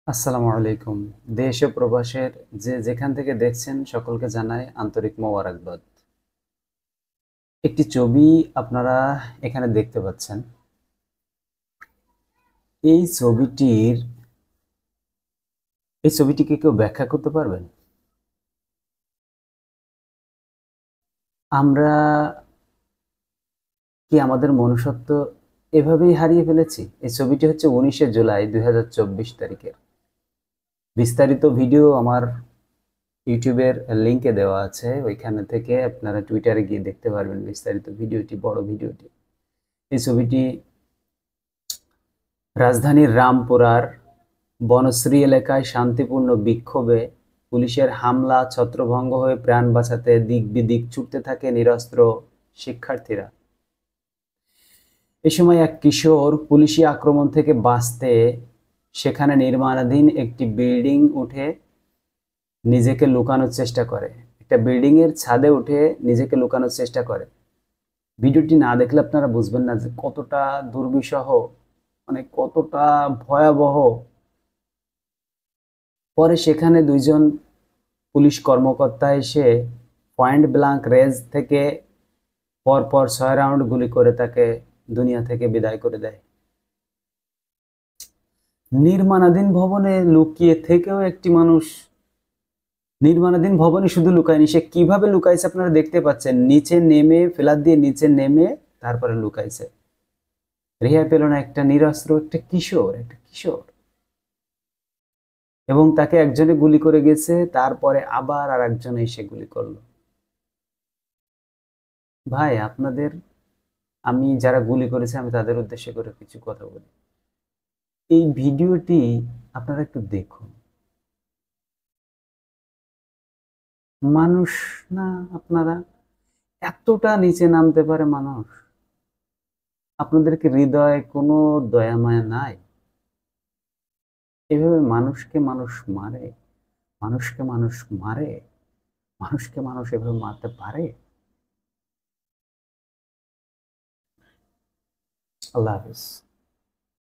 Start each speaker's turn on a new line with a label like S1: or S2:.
S1: আসসালামু আলাইকুম। দেশ ও প্রবাসের যে যেখান থেকে দেখছেন সকলকে জানাই আন্তরিক মোবারকবাদ। একটি ছবি আপনারা এখানে দেখতে পাচ্ছেন। এই ছবিটির এই ছবিটিকে কেউ ব্যাখ্যা করতে পারবেন? আমরা কি আমাদের মনুষ্যত্ব এভাবেই হারিয়ে ফেলেছি? এই ছবিটি হচ্ছে 19শে জুলাই 2024 তারিখের। বিস্তারিত ভিডিও আমার ইউটিউবের লিংকে দেওয়া আছে, ওইখানে থেকে আপনারা টুইটারে গিয়ে দেখতে পারবেন বিস্তারিত ভিডিওটি, বড় ভিডিওটি। এই ছবিটি রাজধানীর রামপুরার বনশ্রী এলাকায় শান্তিপূর্ণ বিক্ষোভে পুলিশের হামলা ছত্রভঙ্গ হয়ে প্রাণ বাঁচাতে দিক বিদিক ছুটতে থাকে নিরস্ত্র শিক্ষার্থীরা। এ সময় এক কিশোর পুলিশি আক্রমণ থেকে বাঁচতে সেখানে নির্মাণাধীন একটি বিল্ডিং উঠে নিজেকে লুকানোর চেষ্টা করে। একটা বিল্ডিং এর ছাদে উঠে নিজেকে লুকানোর চেষ্টা করে। ভিডিওটি না দেখলে আপনারা বুঝবেন না যে কতটা দুর্বিষহ, মানে কতটা ভয়াবহ। পরে সেখানে দুইজন পুলিশ কর্মকর্তা এসে পয়েন্ট ব্ল্যাঙ্ক রেঞ্জ থেকে পরপর 6 রাউন্ড গুলি করে তাকে দুনিয়া থেকে বিদায় করে দেয়। নির্মাণাধীন ভবনে লুকিয়ে থেকেও একটি মানুষ নির্মাণাধীন ভবনে শুধু লুকায়নি, সে কিভাবে লুকাইছে আপনারা দেখতে পাচ্ছেন। নিচে নেমে, ফ্ল্যাট দিয়ে নিচে নেমে তারপরে লুকাইছে। রেহাই পেল না একটা নিরস্ত্র একটা কিশোর, এবং তাকে একজনে গুলি করে গেছে, তারপরে আবার আর একজন এসে গুলি করলো। ভাই, আপনাদের, আমি যারা গুলি করেছে আমি তাদের উদ্দেশ্য করে কিছু কথা বলি। এই ভিডিওটি আপনারা একটু দেখুন। মানুষ না আপনারা? এতটা নিচে নামতে পারে মানুষ? আপনাদের কি হৃদয়ে কোনো দয়া মায়া নাই? এভাবে মানুষকে মানুষ মারে? মানুষকে মানুষ মারে? মানুষকে মানুষ এভাবে মারতে পারে? আল্লাহ হাফিজ।